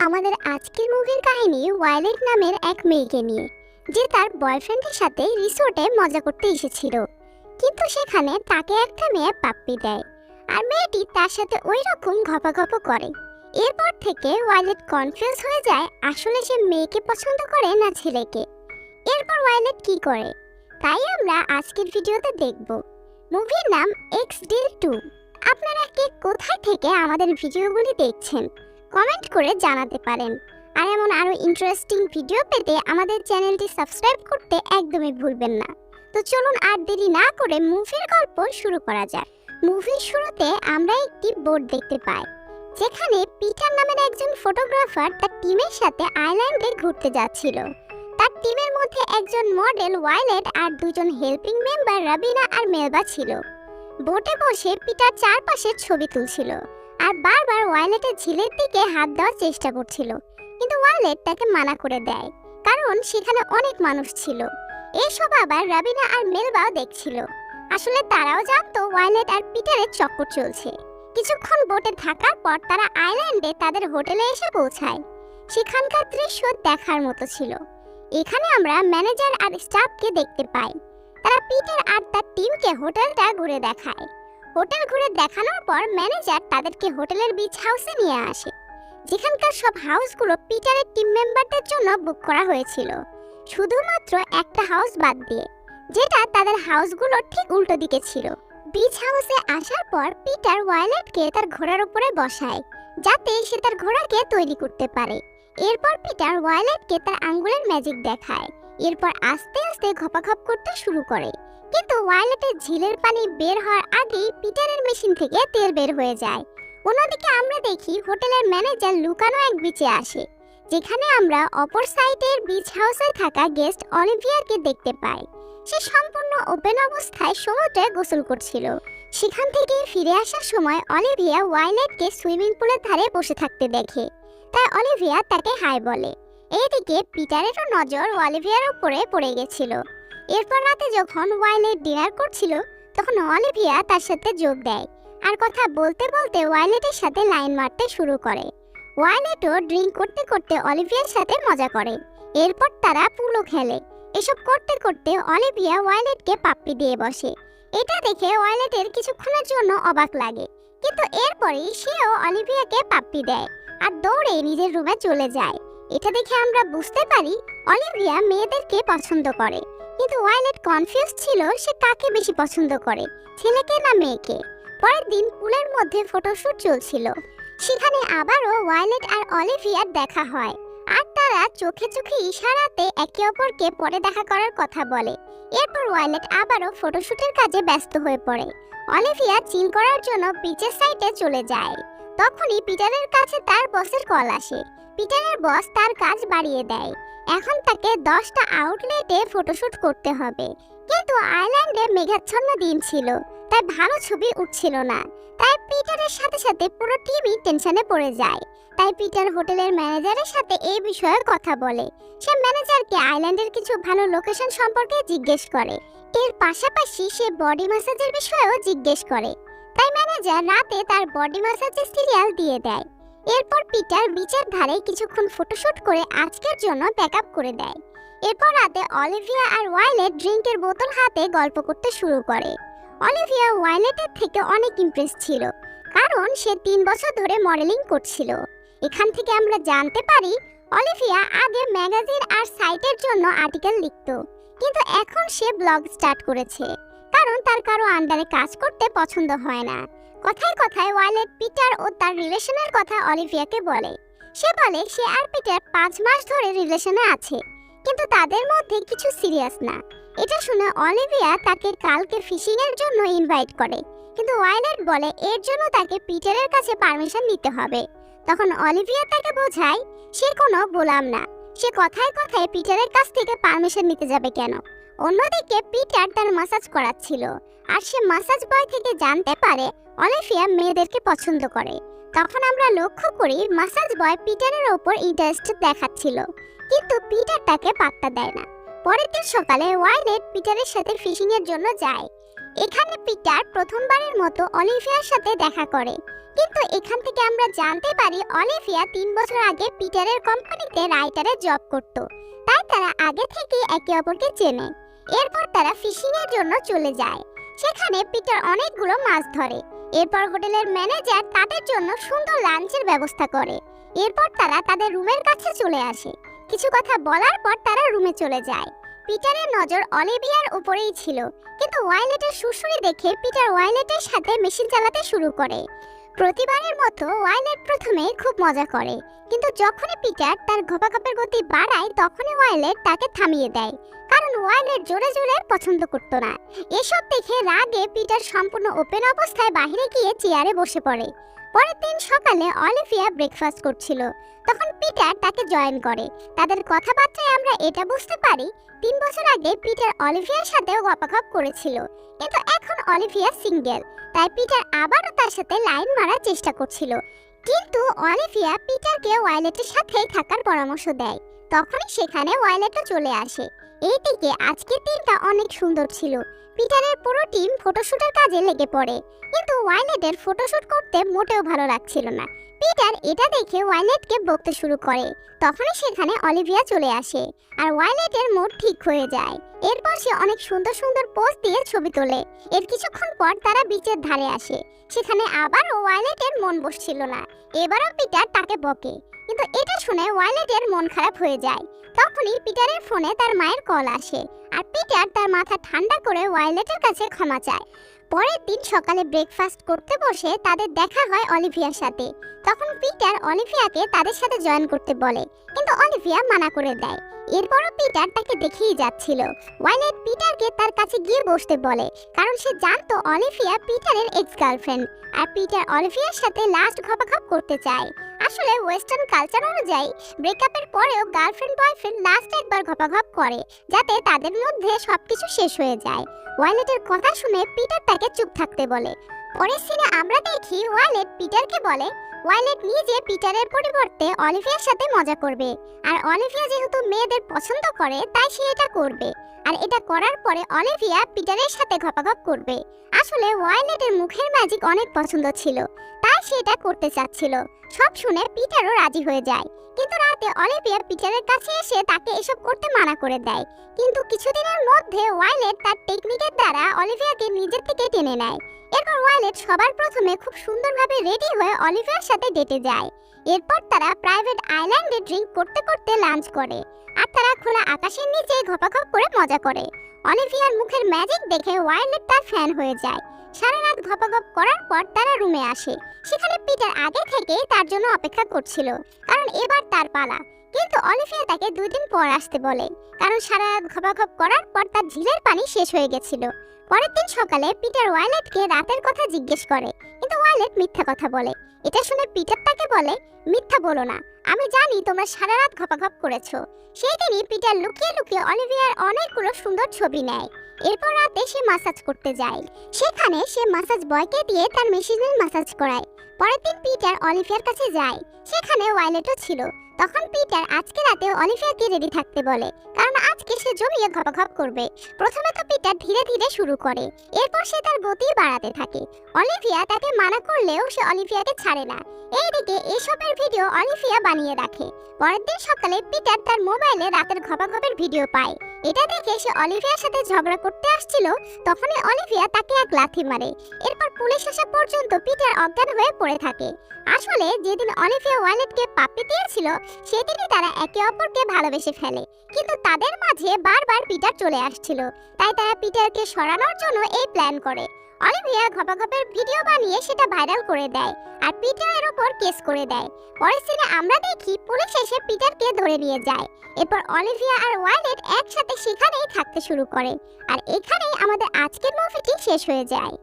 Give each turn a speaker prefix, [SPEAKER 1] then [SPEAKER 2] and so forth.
[SPEAKER 1] আমাদের আজকের মুভির কাহিনী ওয়াইলেট নামের এক মেয়েকে নিয়ে, যে তার বয়ফ্রেন্ডের সাথে রিসোর্টে মজা করতে এসেছিল। কিন্তু সেখানে তাকে একটা মেয়ে পাপ্পি দেয়, আর মেয়েটি তার সাথে ওই রকম ঘপাঘপ করে। এরপর থেকে ওয়াইলেট কনফিউজ হয়ে যায় আসলে সে মেয়েকে পছন্দ করে না ছেলেকে। এরপর ওয়াইলেট কি করে তাই আমরা আজকের ভিডিওতে দেখব। মুভির নাম এক্স ডিল 2। আপনারা কে কোথায় থেকে আমাদের ভিডিওগুলি দেখছেন কমেন্ট করে জানাতে পারেন। আর এমন আরো ইন্টারেস্টিং ভিডিও পেতে আমাদের চ্যানেলটি সাবস্ক্রাইব করতে একদমই ভুলবেন না। তো চলুন আর দেরি না করে মুভির গল্প শুরু করা যাক। মুভির শুরুতে আমরা একটি বোর্ড দেখতে পাই, যেখানে পিটার নামের একজন ফটোগ্রাফার তার টিমের সাথে আইল্যান্ডে ঘুরতে যাচ্ছিল। তার টিমের মধ্যে একজন মডেল ওয়াইলেট আর দুজন হেল্পিং মেম্বার রাবিনা আর মেলবা ছিল। বোটে বসে পিটার চারপাশে ছবি তুলছিল আর বারবার ওয়াইলেটের ঝিলের দিকে হাত দেওয়ার চেষ্টা করছিল, কিন্তু ওয়াইলেট তাকে মানা করে দেয়, কারণ সেখানে অনেক মানুষ ছিল। এসব আবার রাবিনা আর মেলবাও দেখছিল। আসলে তারাও জানতো ওয়াইলেট আর পিটারের চক্কর চলছে। কিছুক্ষণ বোটে থাকার পর তারা আইল্যান্ডে তাদের হোটেলে এসে পৌঁছায়। সেখানকার দৃশ্য দেখার মতো ছিল। এখানে আমরা ম্যানেজার আর স্টাফকে দেখতে পাই। তারা পিটার আর তার টিমকে হোটেলটা ঘুরে দেখায়। হোটেল ঘুরে দেখানোর পর ম্যানেজার তাদেরকে হোটেলের বিচ হাউসে নিয়ে আসে, যেখানকার সব হাউসগুলো পিটারের টিম মেম্বারদের জন্য বুক করা হয়েছিল, শুধুমাত্র একটা হাউস বাদ দিয়ে, যেটা তাদের হাউসগুলো ঠিক উল্টো দিকে ছিল। বিচ হাউসে আসার পর পিটার ওয়াইলেটকে তার ঘোড়ার উপরে বসায়, যাতে সে তার ঘোড়াকে তৈরি করতে পারে। এরপর পিটার ওয়াইলেটকে তার আঙ্গুলের ম্যাজিক দেখায়। এরপর আস্তে আস্তে ঘপাঘপ করতে শুরু করে, কিন্তু ওয়াইলেটের ঝিলের পানি বের হওয়ার আগেই পিটারের মেশিন থেকে তেল বের হয়ে যায়। অন্যদিকে আমরা দেখি হোটেলের ম্যানেজার লুকানো এক বিচে আসে, যেখানে আমরা অপর সাইডের বিচ হাউসে থাকা গেস্ট অলিভিয়াকে দেখতে পাই। সে সম্পূর্ণ ওপেন অবস্থায় সমুদ্রে গোসল করছিল। সেখান থেকে ফিরে আসার সময় অলিভিয়া ওয়াইলেটকে সুইমিং পুলের ধারে বসে থাকতে দেখে, তাই অলিভিয়া তাকে হাই বলে। এইদিকে পিটারেরও নজর অলিভিয়ার উপরে পড়ে গেছিল। এরপর রাতে যখন ওয়াইলেট ডিনার করছিল, তখন অলিভিয়া তার সাথে যোগ দেয়, আর কথা বলতে বলতে ওয়াইলেটের সাথে লাইন মারতে শুরু করে। ওয়াইলেটও ড্রিঙ্ক করতে করতে অলিভিয়ার সাথে মজা করে। এরপর তারা পুলো খেলে। এসব করতে করতে অলিভিয়া ওয়াইলেটকে পাপ্পি দিয়ে বসে। এটা দেখে ওয়াইলেটের কিছুক্ষণের জন্য অবাক লাগে, কিন্তু এরপরেই সেও অলিভিয়াকে পাপ্পি দেয় আর দৌড়ে নিজের রুমে চলে যায়। এটা দেখে আমরা বুঝতে পারি অলিভিয়া মেয়েদেরকে পছন্দ করে, কিন্তু ওয়াইলেট কনফিউজ ছিল সে কাকে বেশি পছন্দ করে, ছেলেকে না মেয়েকে। পরের দিন পুলের মধ্যে ফটোশুট চলছিল। সেখানে আবারও ওয়াইলেট আর অলিভিয়ার দেখা হয়, আর তারা চোখে চোখে ইশারাতে একে অপরকে পরে দেখা করার কথা বলে। এরপর ওয়াইলেট আবারও ফটোশুটের কাজে ব্যস্ত হয়ে পড়ে। অলিভিয়া চিল করার জন্য বিচের সাইডে চলে যায়। তখনই পিটারের কাছে তার বসের কল আসে। পিটারের বস তার কাজ বাড়িয়ে দেয়। এখন তাকে 10টা আউটলেটে ফটোশুট করতে হবে, কিন্তু আইল্যান্ডে মেঘাচ্ছন্ন দিন ছিল, তাই ভালো ছবি উঠছিল না। তাই পিটারের সাথে সাথে পুরো টিমই টেনশনে পড়ে যায়। তাই পিটার হোটেলের ম্যানেজারের সাথে এই বিষয়ে কথা বলে। সে ম্যানেজারকে আইল্যান্ডের কিছু ভালো লোকেশন সম্পর্কে জিজ্ঞেস করে। এর পাশাপাশি সে বডি ম্যাসাজের বিষয়েও জিজ্ঞেস করে। তাই ম্যানেজার রাতে তার বডি ম্যাসাজের সিরিয়াল দিয়ে দেয়। এরপর পিটার বিচের ধারে কিছুক্ষণ ফটোশুট করে আজকের জন্য প্যাকআপ করে দেয়। এরপর রাতে অলিভিয়া আর ওয়াইলেট ড্রিঙ্কের বোতল হাতে গল্প করতে শুরু করে। অলিভিয়া ওয়াইলেটের থেকে অনেক ইমপ্রেস ছিল, কারণ সে 3 বছর ধরে মডেলিং করছিল। এখান থেকে আমরা জানতে পারি অলিভিয়া আগে ম্যাগাজিন আর সাইটের জন্য আর্টিকেল লিখত, কিন্তু এখন সে ব্লগ স্টার্ট করেছে, কারণ তার কারো আন্ডারে কাজ করতে পছন্দ হয় না। কথায় কথায় ওয়াইলেট পিটার ও তার রিলেশনের কথা অলিভিয়াকে বলে। সে বলে সে আর পিটার 5 মাস ধরে রিলেশনে আছে, কিন্তু তাদের মধ্যে কিছু সিরিয়াস না। এটা শুনে অলিভিয়া তাকে কালকে ফিশিং এর জন্য ইনভাইট করে, কিন্তু ওয়াইলেট বলে এর জন্য তাকে পিটারের কাছে পারমিশন নিতে হবে। তখন অলিভিয়া তাকে বোঝায় সে কোনো গোলাম না, সে কথায় কথায় পিটারের কাছ থেকে পারমিশন নিতে যাবে কেন। অন্যদিকে পিটার তার ম্যাসাজ করাচ্ছিল, আর সে ম্যাসাজ বয় থেকে জানতে পারে অলিভিয়া মেয়েদেরকে পছন্দ করে। তখন আমরা লক্ষ্য করি ম্যাসাজ বয় পিটারের ওপর ইন্টারেস্ট দেখাচ্ছিল, কিন্তু পিটার তাকে পাত্তা দেয় না। পরের দিন সকালে ওয়াইলেট পিটারের সাথে ফিশিং এর জন্য যায়। এখানে পিটার প্রথমবারের মতো অলিভিয়ার সাথে দেখা করে, কিন্তু এখান থেকে আমরা জানতে পারি অলিভিয়া 3 বছর আগে পিটারের কোম্পানিতে রাইটারে জব করত, তাই তারা আগে থেকে একে অপরকে চেনে। এরপর তারা ফিশিং এর জন্য চলে যায়। সেখানে পিটার অনেকগুলো মাছ ধরে। এরপর হোটেলের ম্যানেজার তাদের জন্য সুন্দর লাঞ্চের ব্যবস্থা করে। এরপর তারা তাদের রুমের কাছে চলে আসে। কিছু কথা বলার পর তারা রুমে চলে যায়। পিটারের নজর অলিভিয়ার উপরেই ছিল, কিন্তু ওয়াইলেটের সুরসুরি দেখে পিটার ওয়াইলেটের সাথে মেশিন চালাতে শুরু করে। প্রতিবারের মতো ওয়াইলেট প্রথমে খুব মজা করে, কিন্তু যখনই পিটার তার ঘপাঘপের গতি বাড়ায় তখনই ওয়াইলেট তাকে থামিয়ে দেয়, কারণ ওয়াইলেট জোরে জোরে পছন্দ করতো না। এসব দেখে রাগে পিটার সম্পূর্ণ ওপেন অবস্থায় বাইরে গিয়ে চেয়ারে বসে পড়ে। পরের দিন সকালে অলিভিয়া ব্রেকফাস্ট করছিল, তখন পিটার তাকে জয়েন করে। তাদের কথাবার্তায় আমরা এটা বুঝতে পারি 3 বছর আগে পিটার অলিভিয়ার সাথে গপাগপ করেছিল, কিন্তু এখন অলিভিয়া সিঙ্গেল, তাই পিটার আবারও তার সাথে লাইন মারার চেষ্টা করছিল। কিন্তু অলিভিয়া পিটারকে ওয়াইলেটের সাথেই থাকার পরামর্শ দেয়। তখনই সেখানে ওয়াইলেটও চলে আসে। এইদিকে আজকের দিনটা অনেক সুন্দর ছিল। পিটারের পুরো টিম ফটোশুটের কাজে লেগে পড়ে, কিন্তু ওয়াইলেটের ফটোশুট করতে মোটেও ভালো লাগছিল না। পিটার এটা দেখে ওয়াইলেটকে বকতে শুরু করে। তখনই সেখানে অলিভিয়া চলে আসে, আর ওয়াইলেটের মুড ঠিক হয়ে যায়। এরপর সে অনেক সুন্দর সুন্দর পোজ দিয়ে ছবি তোলে। এর কিছুক্ষণ পর তারা বিচের ধারে আসে। সেখানে আবারও ওয়াইলেটের মন বসছিল না। এবারও পিটার তাকে বকে, কিন্তু এটা শুনে ওয়াইলেটের মন খারাপ হয়ে যায়। তখনই পিটারের ফোনে তার মায়ের কল আসে, আর পিটার তার মাথা ঠান্ডা করে ওয়াইলেটের কাছে ক্ষমা চায়। পরের দিন সকালে ব্রেকফাস্ট করতে বসে তাদের দেখা হয় অলিভিয়ার সাথে। তখন পিটার অলিভিয়াকে তাদের সাথে জয়েন করতে বলে, কিন্তু অলিভিয়া মানা করে দেয়। এরপরও পিটার তাকে দেখেই যাচ্ছিল। ওয়াইলেট পিটারকে তার কাছে গিয়ে বসতে বলে, কারণ সে জানতো অলিভিয়া পিটারের এক্স গার্লফ্রেন্ড, আর পিটার অলিভিয়ার সাথে লাস্ট ঘপাঘপ করতে চায়। আসলে ওয়েস্টার্ন কালচার অনুযায়ী ব্রেকআপের পরেও গার্লফ্রেন্ড বয়ফ্রেন্ড লাস্ট একবার ঘপাঘপ করে, যাতে তাদের মধ্যে সবকিছু শেষ হয়ে যায়। ওয়াইলেটের কথা শুনে পিটার তাকে চুপ থাকতে বলে। পরের সিনে আমরা দেখি ওয়াইলেট পিটারকে বলে ওয়াইলেট নিজে পিটারের পরিবর্তে অলিভিয়ার সাথে মজা করবে, আর অলিভিয়া যেহেতু মেয়েদের পছন্দ করে তাই সে এটা করবে, আর এটা করার পরে অলিভিয়া পিটারের সাথে ঘপাঘপ করবে। আসলে ওয়াইলেটের মুখের ম্যাজিক অনেক পছন্দ ছিল, তাই সে এটা করতে চাচ্ছিল। সব শুনে পিটারও রাজি হয়ে যায়, কিন্তু রাতে অলিভিয়া পিটারের কাছে এসে তাকে এসব করতে মানা করে দেয়। কিন্তু কিছুদিনের মধ্যে ওয়াইলেট তার টেকনিকের দ্বারা অলিভিয়াকে নিজের থেকে টেনে নেয়। এরপর ওয়াইলেট সবার প্রথমে খুব সুন্দরভাবে রেডি হয়ে অলিভিয়ার সাথে ডেটে যায়। এরপর তারা প্রাইভেট আইল্যান্ডে ড্রিঙ্ক করতে করতে লাঞ্চ করে, আর তারা খোলা আকাশের নিচে ঘপাঘপ করে মজা করে। অলিভিয়ার মুখের ম্যাজিক দেখে ওয়াইলেট তার ফ্যান হয়ে যায়। সারা রাত ঘপাঘপ করার পর তারা রুমে আসে। সেখানে পিটার আগে থেকে তার জন্য অপেক্ষা করছিল, কারণ এবার তার পালা। কিন্তু অলিভিয়া তাকে 2 দিন পর আসতে বলে, কারণ সারা রাত ঘপাঘপ করার পর তার ঝিলের পানি শেষ হয়ে গেছিল। পরের দিন সকালে পিটার ওয়াইলেটকে রাতের কথা জিজ্ঞেস করে, কিন্তু ওয়াইলেট মিথ্যা কথা বলে। এটা শুনে পিটার তাকে বলে, মিথ্যা বলো না, আমি জানি তোমরা সারা রাত ঘপাঘপ করেছো। সেই দিনই পিটার লুকিয়ে লুকিয়ে অলিভিয়ার অনেকগুলো সুন্দর ছবি নেয়। এরপর রাতে সে মাসাজ করতে যায়। সেখানে সে মাসাজ বয়কে দিয়ে তার মেশিনের মাসাজ করায়। পরের দিন পিটার অলিভিয়ার কাছে যায়। সেখানে ওয়াইলেটও ছিল। তখন পিটার আজকে রাতে অলিভিয়াকে রেডি থাকতে বলে, কারণ আজকে সে জমিয়ে ঘপাঘপ করবে। প্রথমে তো পিটার ধীরে ধীরে শুরু করে, এরপর সে তার গতি বাড়াতে থাকে। অলিভিয়া তাকে মানা করলেও সে অলিভিয়াকে ছাড়ে না। এইদিকে এসবের ভিডিও অলিভিয়া বানিয়ে রাখে। পরের দিন সকালে পিটার তার মোবাইলে রাতের ঘপাঘপের ভিডিও পায়। এটা দেখে সে অলিভিয়ার সাথে ঝগড়া করতে আসছিল, তখনই অলিভিয়া তাকে এক লাথি মারে। এরপর পুলিশ আসা পর্যন্ত পিটার অজ্ঞান হয়ে পড়ে থাকে। আসলে যেদিন অলিভিয়া ওয়াইলেটকে পাপ্পি দিয়েছিল সেদিনই তারা একে অপরকে ভালোবেসে ফেলে, কিন্তু তাদের মাঝে বারবার পিটার চলে আসছিল, তাই তারা পিটারকে সরানোর জন্য এই প্ল্যান করে। অলিভিয়া ঘপাঘপের ভিডিও বানিয়ে সেটা ভাইরাল করে দেয়, আর পিটারের উপর কেস করে দেয়। পরের সিনে আমরা দেখি পুলিশ এসে পিটারকে ধরে নিয়ে যায়। এরপর অলিভিয়া আর ওয়াইলেট একসাথে সেখানেই থাকতে শুরু করে, আর এখানেই আমাদের আজকের মুভিটি শেষ হয়ে যায়।